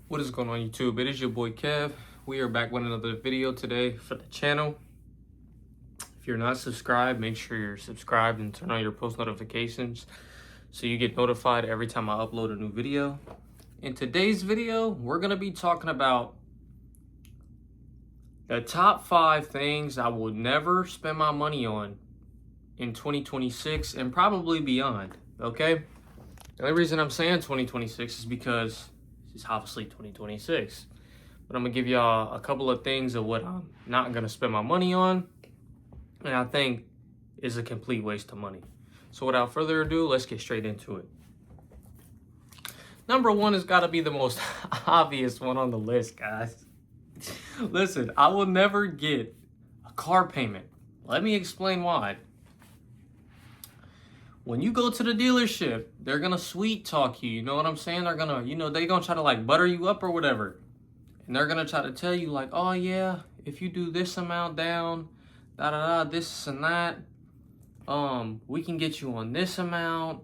What is going on, YouTube? It is your boy Kev. We are back with another video today for the channel. If you're not subscribed, make sure you're subscribed and turn on your post notifications so you get notified every time I upload a new video. In today's video, we're going to be talking about the top 5 things I will never spend my money on in 2026 and probably beyond, okay? The only reason I'm saying 2026 is because it's obviously 2026. But I'm gonna give y'all a couple of things of what I'm not gonna spend my money on, and I think is a complete waste of money. So without further ado, let's get straight into it. Number 1 has gotta be the most obvious one on the list, guys. Listen, I will never get a car payment. Let me explain why. When you go to the dealership, they're gonna sweet talk you. You know what I'm saying? They're gonna, they're gonna try to like butter you up or whatever. And they're gonna try to tell you like, oh yeah, if you do this amount down, this and that, we can get you on this amount,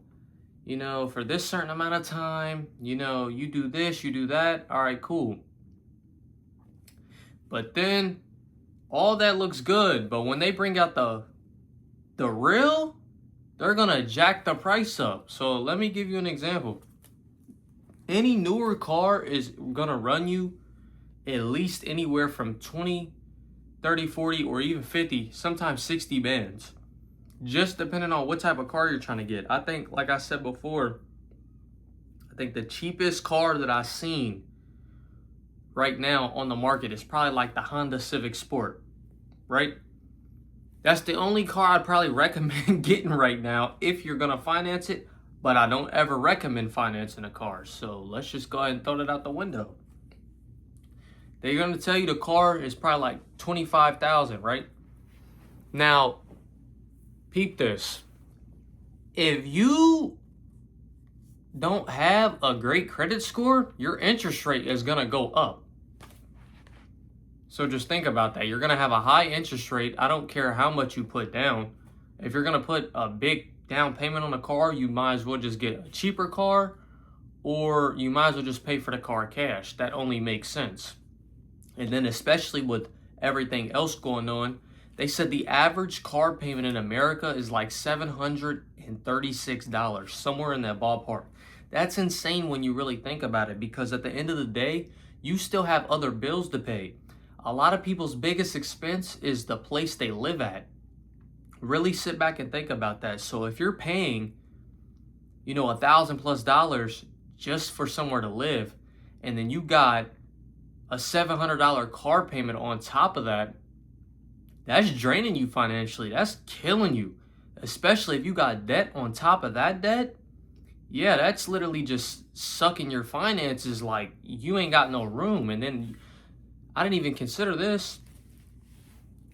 for this certain amount of time, you do this, you do that. All right, cool. But then all that looks good. But when they bring out the real, they're gonna jack the price up. So let me give you an example. Any newer car is gonna run you at least anywhere from 20, 30, 40, or even 50, sometimes 60 bands. Just depending on what type of car you're trying to get. I think, like I said before, I think the cheapest car that I've seen right now on the market is probably like the Honda Civic Sport, right? That's the only car I'd probably recommend getting right now if you're gonna finance it, but I don't ever recommend financing a car. So let's just go ahead and throw that out the window. They're gonna tell you the car is probably like $25,000, right? Now, peep this. If you don't have a great credit score, your interest rate is gonna go up. So just think about that. You're gonna have a high interest rate. I don't care how much you put down. If you're gonna put a big down payment on a car, you might as well just get a cheaper car, or you might as well just pay for the car cash. That only makes sense. And then especially with everything else going on, they said the average car payment in America is like $736, somewhere in that ballpark. That's insane when you really think about it, because at the end of the day, you still have other bills to pay. A lot of people's biggest expense is the place they live at. Really sit back and think about that. So if you're paying, $1,000+ just for somewhere to live, and then you got a $700 car payment on top of that, that's draining you financially. That's killing you. Especially if you got debt on top of that debt. Yeah, that's literally just sucking your finances like you ain't got no room. And then I didn't even consider this.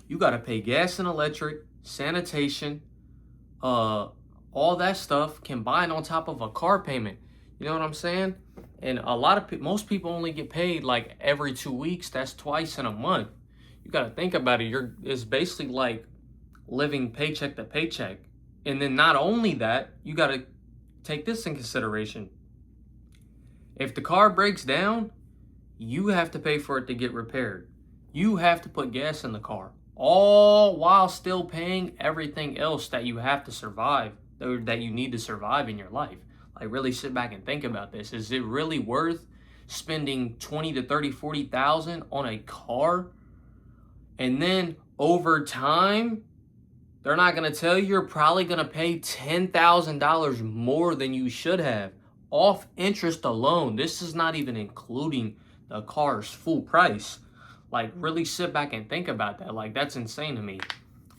You got to pay gas and electric, sanitation, all that stuff combined on top of a car payment. You know what I'm saying? And most people only get paid like every 2 weeks. That's twice in a month. You got to think about it. It's basically like living paycheck to paycheck. And then not only that, you got to take this in consideration. If the car breaks down, you have to pay for it to get repaired. You have to put gas in the car, all while still paying everything else that you have to survive, or that you need to survive in your life. Like, really sit back and think about this. Is it really worth spending 20 to 30, 40,000 on a car? And then over time, they're not gonna tell you you're probably gonna pay $10,000 more than you should have off interest alone. This is not even including the car's full price. Like, really sit back and think about that. Like, that's insane to me.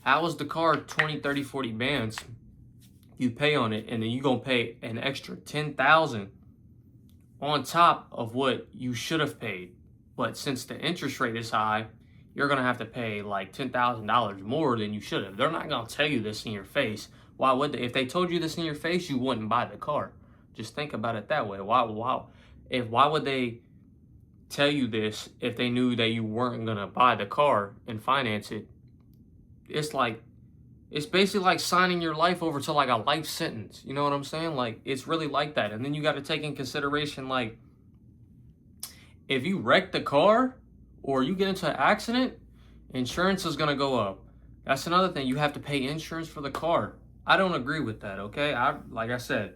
How is the car 20, 30, 40 bands? You pay on it, and then you're gonna pay an extra $10,000 on top of what you should have paid. But since the interest rate is high, you're gonna have to pay like $10,000 more than you should have. They're not gonna tell you this in your face. Why would they? If they told you this in your face, you wouldn't buy the car. Just think about it that way. Why would they tell you this if they knew that you weren't gonna buy the car and finance it? It's basically like signing your life over to like a life sentence. You know what I'm saying? Like, it's really like that. And then you got to take in consideration, like, if you wreck the car or you get into an accident, insurance is gonna go up. That's another thing. You have to pay insurance for the car. I don't agree with that, okay? Like I said,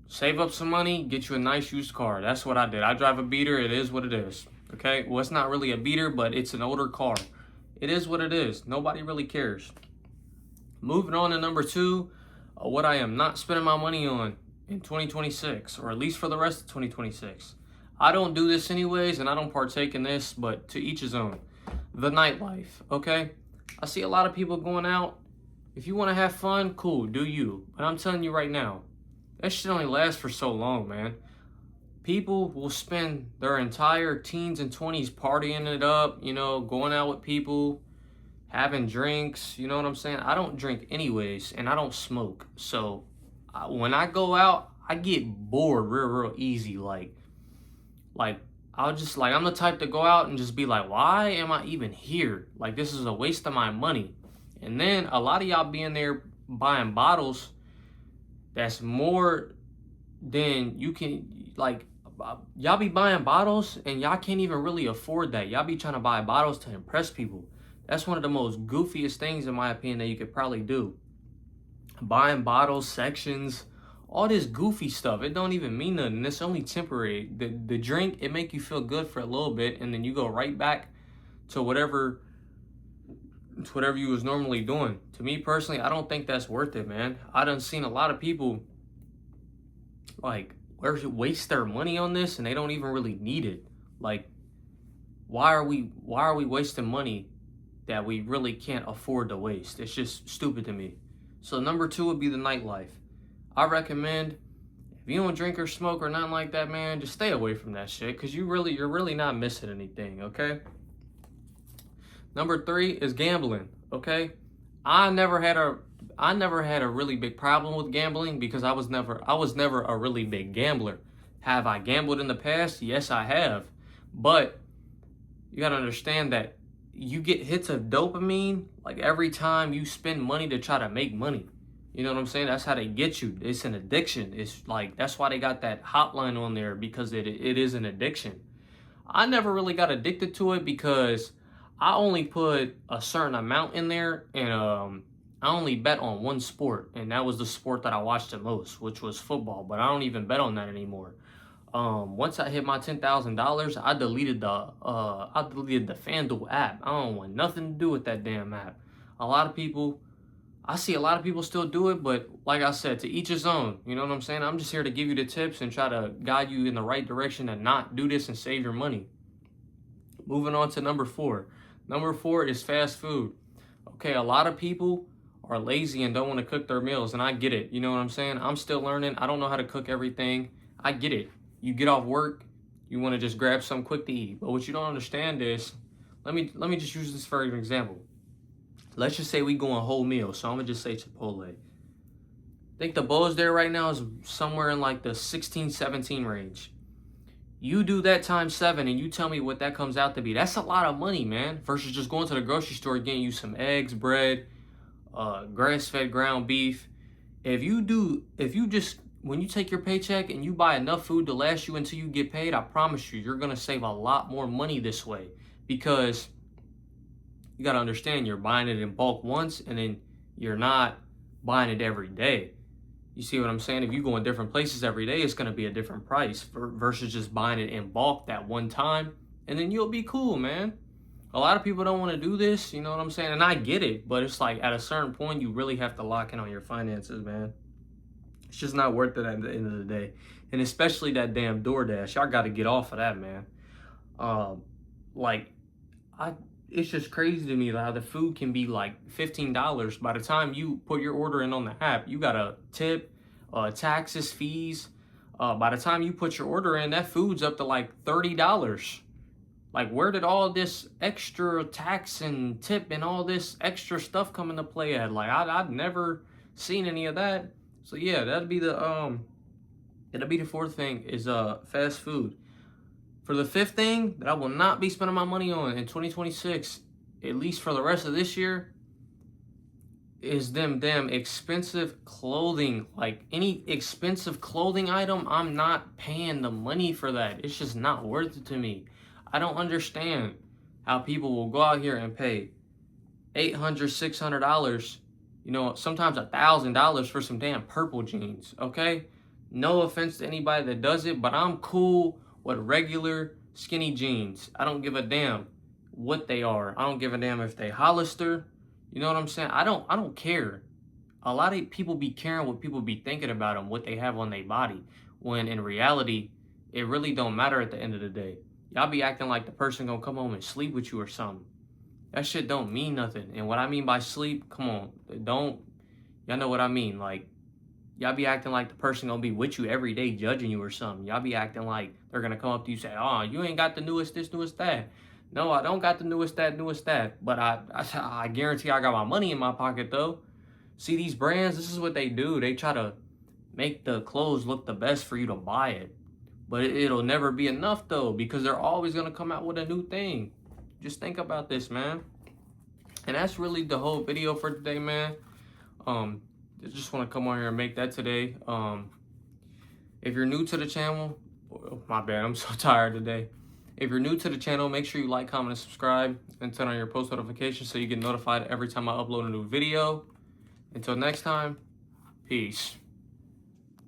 save up some money, get you a nice used car. That's what I did. I drive a beater. It is what it is, okay? Well, it's not really a beater, but it's an older car. It is what it is. Nobody really cares. Moving on to number 2, what I am not spending my money on in 2026, or at least for the rest of 2026. I don't do this anyways, and I don't partake in this, but to each his own. The nightlife, okay? I see a lot of people going out. If you want to have fun, cool, do you. But I'm telling you right now, that shit only lasts for so long, man. People will spend their entire teens and 20s partying it up, you know, going out with people, having drinks, you know what I'm saying? I don't drink anyways, and I don't smoke. So when I go out, I get bored real easy. Like I'll just, like, I'm the type to go out and just be like, why am I even here? Like, this is a waste of my money. And then a lot of y'all be in there buying bottles that's more than you can, like, y'all be buying bottles and y'all can't even really afford that. Y'all be trying to buy bottles to impress people. That's one of the most goofiest things, in my opinion, that you could probably do. Buying bottles, sections, all this goofy stuff. It don't even mean nothing. It's only temporary. The drink, it make you feel good for a little bit, and then you go right back to whatever you was normally doing. To me personally, I don't think that's worth it, man. I done seen a lot of people like waste their money on this, and they don't even really need it. Like, why are we wasting money that we really can't afford to waste? It's just stupid to me. So number 2 would be the nightlife. I recommend, if you don't drink or smoke or nothing like that, man, just stay away from that shit, because you're really not missing anything, okay? Number 3 is gambling, okay? I never had a really big problem with gambling because I was never a really big gambler. Have I gambled in the past? Yes, I have. But you got to understand that you get hits of dopamine like every time you spend money to try to make money. You know what I'm saying? That's how they get you. It's an addiction. It's like, that's why they got that hotline on there, because it is an addiction. I never really got addicted to it because I only put a certain amount in there, and I only bet on one sport, and that was the sport that I watched the most, which was football. But I don't even bet on that anymore. Once I hit my $10,000, I deleted the FanDuel app. I don't want nothing to do with that damn app. I see a lot of people still do it, but like I said, to each his own. You know what I'm saying? I'm just here to give you the tips and try to guide you in the right direction and not do this and save your money. Moving on to number 4. Number 4 is fast food. Okay, a lot of people are lazy and don't want to cook their meals, and I get it. You know what I'm saying? I'm still learning. I don't know how to cook everything. I get it. You get off work, you want to just grab something quick to eat. But what you don't understand is, let me just use this for an example. Let's just say we go on whole meal. So I'm going to just say Chipotle. I think the Bose there right now is somewhere in like the 16, 17 range. You do that times 7 and you tell me what that comes out to be. That's a lot of money, man. Versus just going to the grocery store, getting you some eggs, bread, grass-fed ground beef. When you take your paycheck and you buy enough food to last you until you get paid, I promise you're going to save a lot more money this way. Because you got to understand, you're buying it in bulk once, and then you're not buying it every day. You see what I'm saying? If you go in different places every day, it's going to be a different price versus just buying it in bulk that one time, and then you'll be cool, man. A lot of people don't want to do this, you know what I'm saying? And I get it, but it's like at a certain point, you really have to lock in on your finances, man. It's just not worth it at the end of the day. And especially that damn DoorDash. Y'all got to get off of that, man. It's just crazy to me how the food can be like $15. By the time you put your order in on the app, you got a tip, taxes, fees. By the time you put your order in, that food's up to like $30. Like, where did all this extra tax and tip and all this extra stuff come into play at? Like, I've never seen any of that. So yeah, that'd be the 4th thing is fast food. For the 5th thing that I will not be spending my money on in 2026, at least for the rest of this year, is them damn expensive clothing. Like any expensive clothing item, I'm not paying the money for that. It's just not worth it to me. I don't understand how people will go out here and pay $800, $600, sometimes $1,000 for some damn purple jeans, okay? No offense to anybody that does it, but I'm cool with regular skinny jeans. I don't give a damn what they are. I don't give a damn if they Hollister. You know what I'm saying? I don't care. A lot of people be caring what people be thinking about them, what they have on their body, when in reality, it really don't matter at the end of the day. Y'all be acting like the person gonna come home and sleep with you or something. That shit don't mean nothing. And what I mean by sleep, come on, y'all know what I mean. Like, y'all be acting like the person gonna be with you every day judging you or something. Y'all be acting like they're gonna come up to you and say, oh, you ain't got the newest this, newest that. No, I don't got the newest that. But I guarantee I got my money in my pocket though. See, these brands, this is what they do. They try to make the clothes look the best for you to buy it. But it'll never be enough though, because they're always gonna come out with a new thing. Just think about this, man. And that's really the whole video for today, man. I just want to come on here and make that today. If you're new to the channel, my bad, I'm so tired today. If you're new to the channel, make sure you like, comment, and subscribe, and turn on your post notifications so you get notified every time I upload a new video. Until next time, peace.